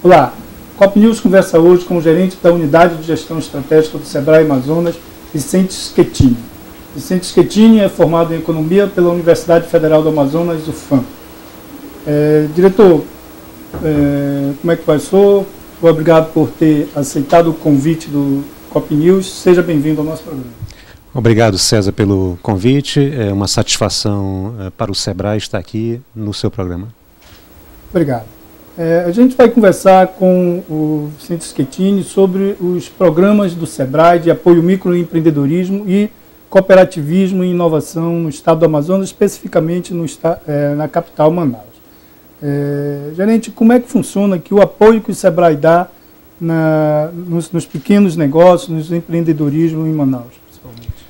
Olá, Cop News conversa hoje com o gerente da Unidade de Gestão Estratégica do Sebrae Amazonas, Vicente Schettini. Vicente Schettini é formado em Economia pela Universidade Federal do Amazonas, UFAM. Diretor, como é que vai, senhor? Obrigado por ter aceitado o convite do Cop News. Seja bem-vindo ao nosso programa. Obrigado, César, pelo convite. É uma satisfação para o Sebrae estar aqui no seu programa. Obrigado. A gente vai conversar com o Vicente Schettini sobre os programas do Sebrae de apoio ao microempreendedorismo e cooperativismo e inovação no estado do Amazonas, especificamente na capital Manaus. Gerente, como é que funciona aqui o apoio que o Sebrae dá nos pequenos negócios, no empreendedorismo em Manaus, principalmente?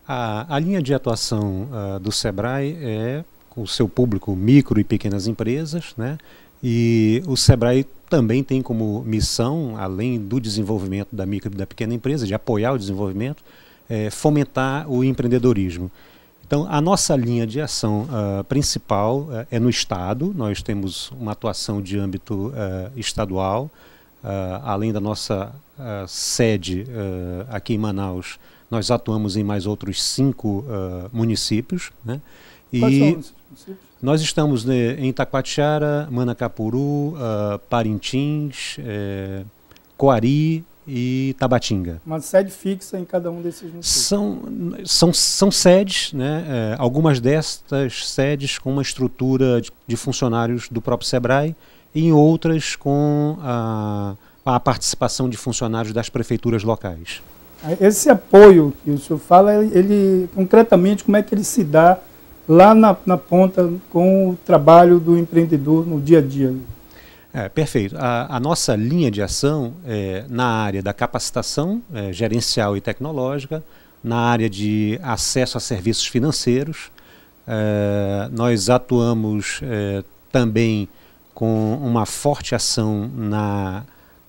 A linha de atuação do Sebrae é com o seu público micro e pequenas empresas, né? E o Sebrae também tem como missão, além do desenvolvimento da micro e da pequena empresa, de apoiar o desenvolvimento, fomentar o empreendedorismo. Então, a nossa linha de ação principal é no Estado. Nós temos uma atuação de âmbito estadual, além da nossa sede aqui em Manaus, nós atuamos em mais outros 5 municípios, né? Quais são esses municípios? Nós estamos em Itacoatiara, Manacapuru, Parintins, Coari e Tabatinga. Uma sede fixa em cada um desses municípios? São sedes, né? Algumas destas sedes com uma estrutura de funcionários do próprio Sebrae e em outras com a participação de funcionários das prefeituras locais. Esse apoio que o senhor fala, ele concretamente, como é que ele se dá lá na ponta com o trabalho do empreendedor no dia a dia? Perfeito. A nossa linha de ação é na área da capacitação gerencial e tecnológica, na área de acesso a serviços financeiros. Nós atuamos também com uma forte ação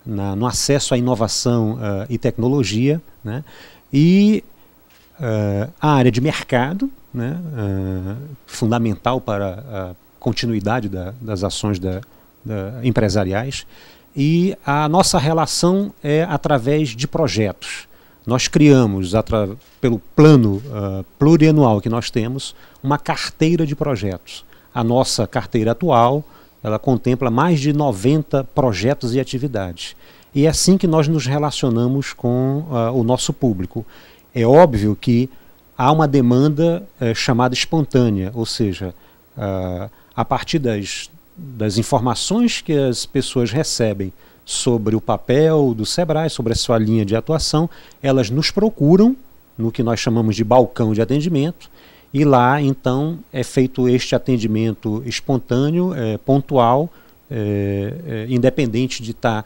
no acesso à inovação e tecnologia, né? E a área de mercado, né? Fundamental para a continuidade das ações empresariais, e a nossa relação é através de projetos. Nós criamos, pelo plano plurianual que nós temos, uma carteira de projetos. A nossa carteira atual, ela contempla mais de 90 projetos e atividades. E é assim que nós nos relacionamos com o nosso público. É óbvio que há uma demanda chamada espontânea, ou seja, a partir das informações que as pessoas recebem sobre o papel do Sebrae, sobre a sua linha de atuação, elas nos procuram no que nós chamamos de balcão de atendimento, e lá então é feito este atendimento espontâneo, pontual, independente de estar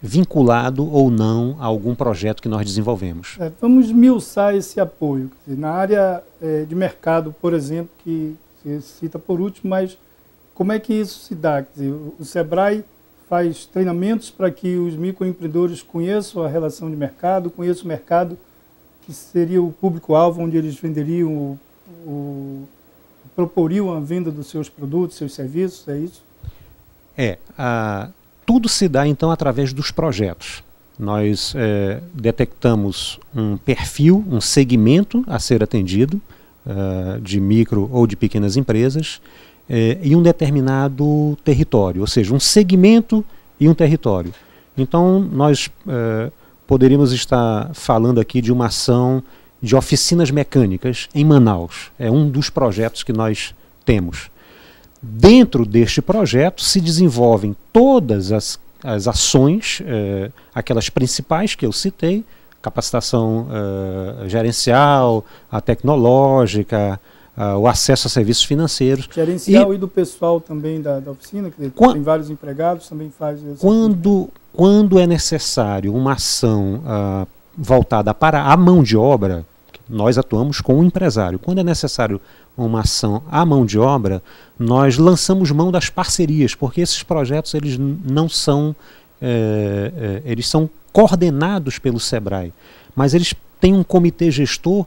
vinculado ou não a algum projeto que nós desenvolvemos. Vamos esmiuçar esse apoio. Na área de mercado, por exemplo, que você cita por último, mas como é que isso se dá? Quer dizer, o Sebrae faz treinamentos para que os microempreendedores conheçam a relação de mercado, conheçam o mercado que seria o público-alvo, onde eles venderiam, proporiam a venda dos seus produtos, seus serviços, é isso? Tudo se dá então através dos projetos. Nós detectamos um perfil, um segmento a ser atendido, de micro ou de pequenas empresas, em um determinado território, ou seja, um segmento e um território. Então nós poderíamos estar falando aqui de uma ação de oficinas mecânicas em Manaus. É um dos projetos que nós temos. Dentro deste projeto se desenvolvem todas as ações, aquelas principais que eu citei, capacitação gerencial, a tecnológica, o acesso a serviços financeiros. Gerencial e do pessoal também da oficina, que tem vários empregados, também faz isso. Quando é necessário uma ação voltada para a mão de obra, nós atuamos com o empresário. Quando é necessário uma ação à mão de obra, nós lançamos mão das parcerias, porque esses projetos eles não são, eles são coordenados pelo Sebrae, mas eles têm um comitê gestor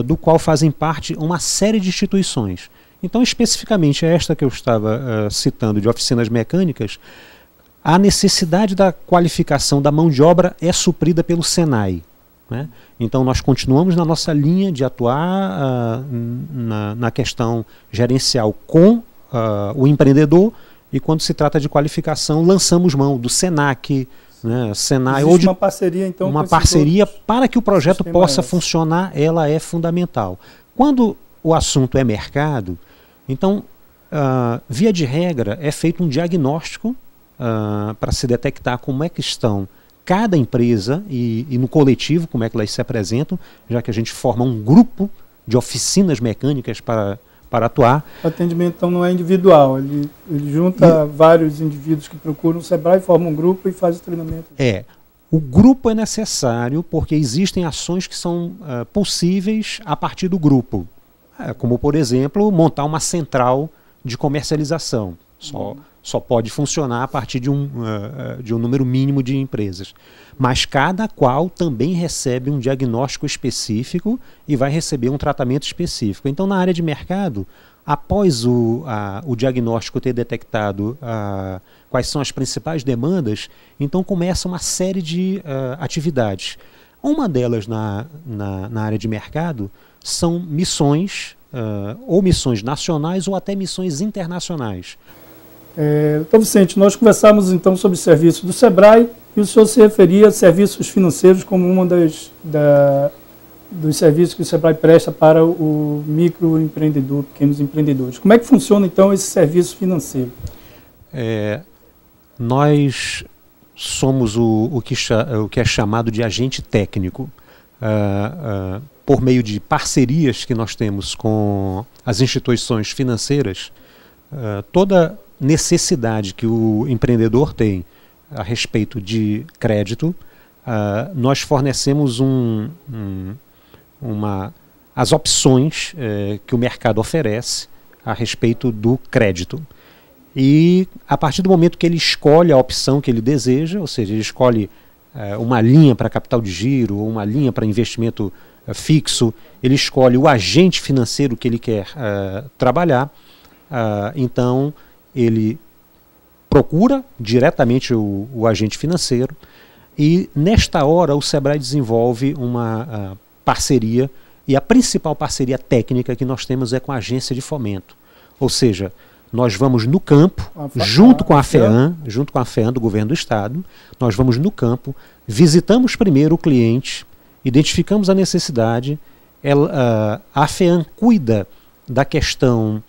do qual fazem parte uma série de instituições. Então, especificamente esta que eu estava citando de oficinas mecânicas, a necessidade da qualificação da mão de obra é suprida pelo Senai, né? Então nós continuamos na nossa linha de atuar na questão gerencial com o empreendedor, e quando se trata de qualificação lançamos mão do Senac, né, Senai, ou de uma parceria, então, uma parceria para que o projeto possa funcionar. Ela é fundamental. Quando o assunto é mercado, então, via de regra, é feito um diagnóstico para se detectar como é que estão cada empresa e no coletivo, como é que elas se apresentam, já que a gente forma um grupo de oficinas mecânicas para atuar. O atendimento, então, não é individual, ele junta vários indivíduos que procuram o Sebrae, forma um grupo e faz o treinamento. O grupo é necessário porque existem ações que são possíveis a partir do grupo, como, por exemplo, montar uma central de comercialização. Só pode funcionar a partir de um número mínimo de empresas. Mas cada qual também recebe um diagnóstico específico e vai receber um tratamento específico. Então, na área de mercado, após o diagnóstico ter detectado quais são as principais demandas, então começa uma série de atividades. Uma delas na área de mercado são missões, ou missões nacionais ou até missões internacionais. Então, Vicente, nós conversamos então sobre serviços do Sebrae e o senhor se referia a serviços financeiros como uma dos serviços que o Sebrae presta para o microempreendedor, pequenos empreendedores. Como é que funciona então esse serviço financeiro? Nós somos o que é chamado de agente técnico. Por meio de parcerias que nós temos com as instituições financeiras, toda necessidade que o empreendedor tem a respeito de crédito, nós fornecemos as opções que o mercado oferece a respeito do crédito. E a partir do momento que ele escolhe a opção que ele deseja, ou seja, ele escolhe uma linha para capital de giro ou uma linha para investimento fixo, ele escolhe o agente financeiro que ele quer trabalhar, então ele procura diretamente o agente financeiro e nesta hora o Sebrae desenvolve uma parceria, e a principal parceria técnica que nós temos é com a agência de fomento. Ou seja, nós vamos no campo, junto com a FEAM do Governo do Estado, nós vamos no campo, visitamos primeiro o cliente, identificamos a necessidade, a FEAM cuida da questão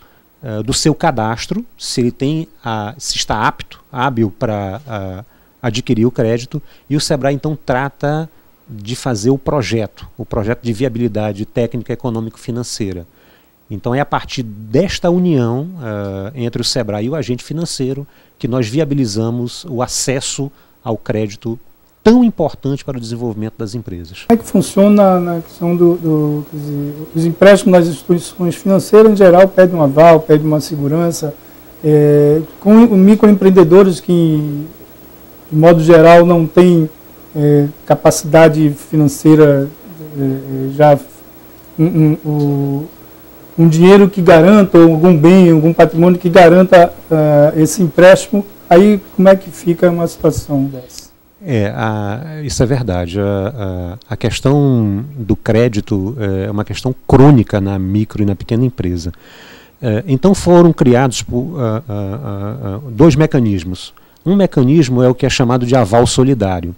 do seu cadastro, se ele se está hábil para adquirir o crédito, e o Sebrae então trata de fazer o projeto de viabilidade técnica, econômico-financeira. Então é a partir desta união entre o Sebrae e o agente financeiro que nós viabilizamos o acesso ao crédito tão importante para o desenvolvimento das empresas. Como é que funciona na questão os empréstimos nas instituições financeiras, em geral, pedem um aval, pedem uma segurança, com microempreendedores que, de modo geral, não têm capacidade financeira, já um dinheiro que garanta, ou algum bem, algum patrimônio que garanta esse empréstimo, aí como é que fica uma situação dessa? Isso é verdade. A questão do crédito é uma questão crônica na micro e na pequena empresa. Então foram criados dois mecanismos. Um mecanismo é o que é chamado de aval solidário.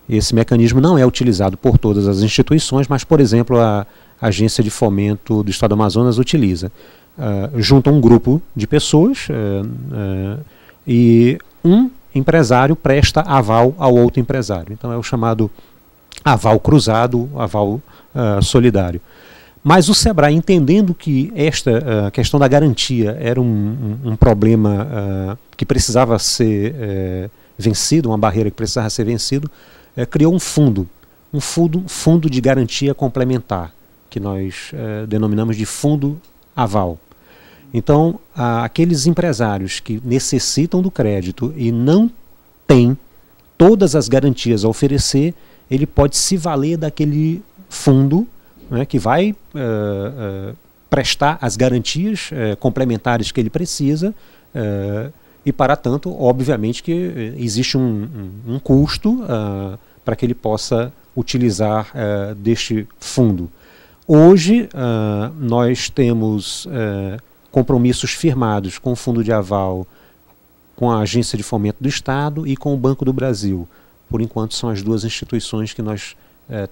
Esse mecanismo não é utilizado por todas as instituições, mas, por exemplo, a Agência de Fomento do Estado do Amazonas utiliza. Junta um grupo de pessoas e um empresário presta aval ao outro empresário. Então é o chamado aval cruzado, aval solidário. Mas o Sebrae, entendendo que esta questão da garantia era um problema que precisava ser vencido, uma barreira que precisava ser vencido, criou um fundo de garantia complementar, que nós denominamos de fundo aval. Então, aqueles empresários que necessitam do crédito e não têm todas as garantias a oferecer, ele pode se valer daquele fundo, né, que vai prestar as garantias complementares que ele precisa, E, para tanto, obviamente que existe um custo para que ele possa utilizar deste fundo. Hoje, nós temos compromissos firmados com o Fundo de Aval, com a Agência de Fomento do Estado e com o Banco do Brasil. Por enquanto, são as duas instituições que nós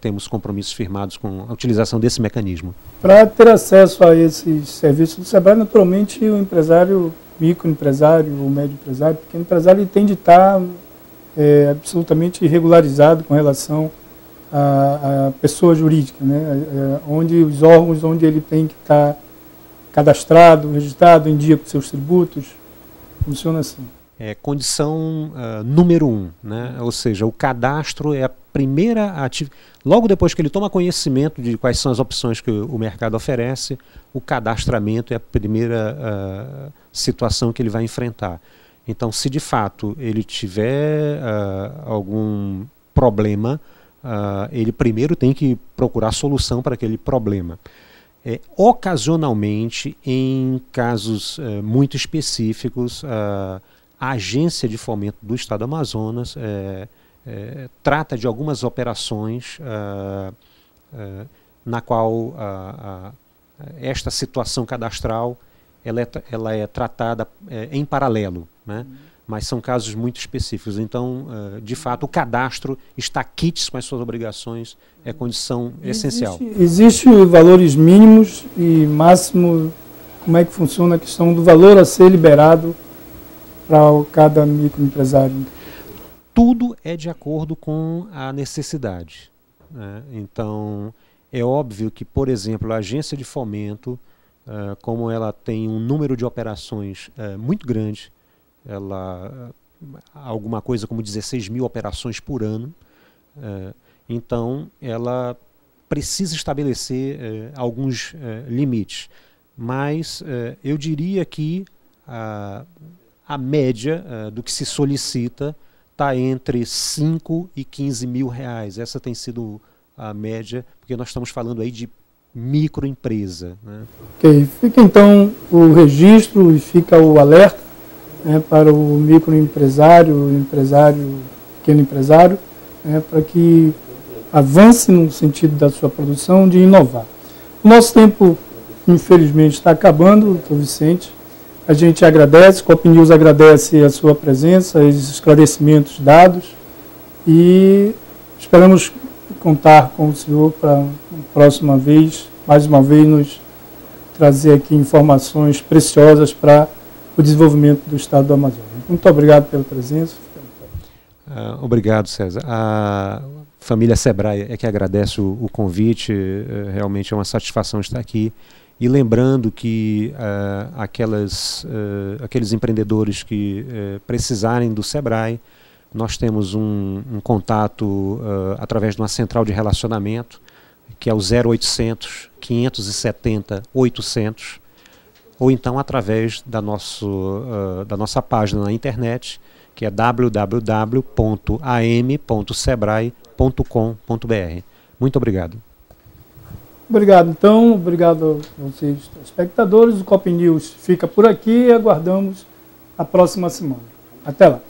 temos compromissos firmados com a utilização desse mecanismo. Para ter acesso a esses serviços do SEBRAE, naturalmente, o empresário, microempresário, o médio empresário, o pequeno empresário, ele tem de estar absolutamente regularizado com relação à pessoa jurídica, né? Onde os órgãos onde ele tem que estar cadastrado, registrado, em dia com seus tributos. Funciona assim. É condição número 1, né? Ou seja, o cadastro é a primeira atividade. Logo depois que ele toma conhecimento de quais são as opções que o mercado oferece, o cadastramento é a primeira situação que ele vai enfrentar. Então, se de fato ele tiver algum problema, ele primeiro tem que procurar solução para aquele problema. Ocasionalmente, em casos muito específicos, a Agência de Fomento do Estado do Amazonas trata de algumas operações na qual esta situação cadastral ela é tratada em paralelo, né? Mas são casos muito específicos. Então, de fato, o cadastro está quites com as suas obrigações, é condição essencial. Existem valores mínimos e máximo, como é que funciona a questão do valor a ser liberado para cada microempresário? Tudo é de acordo com a necessidade, né? Então, é óbvio que, por exemplo, a agência de fomento, como ela tem um número de operações muito grande, alguma coisa como 16 mil operações por ano, então ela precisa estabelecer alguns limites, mas eu diria que a média do que se solicita está entre 5 e 15 mil reais. Essa tem sido a média, porque nós estamos falando aí de microempresa, né? Ok, fica então o registro e fica o alerta, né, para o microempresário, empresário, pequeno empresário, né, para que avance no sentido da sua produção, de inovar. O nosso tempo, infelizmente, está acabando, doutor Vicente. A gente agradece, Coop News agradece a sua presença, os esclarecimentos dados e esperamos contar com o senhor para a próxima vez, mais uma vez, nos trazer aqui informações preciosas para o desenvolvimento do Estado do Amazonas. Muito obrigado pela presença. Obrigado, César. A família SEBRAE é que agradece o convite, realmente é uma satisfação estar aqui. E lembrando que aqueles empreendedores que precisarem do SEBRAE, nós temos um contato através de uma central de relacionamento, que é o 0800 570 800, ou então através da nossa página na internet, que é www.am.sebrae.com.br. Muito obrigado. Obrigado, então. Obrigado a vocês, espectadores. O Coop News fica por aqui e aguardamos a próxima semana. Até lá.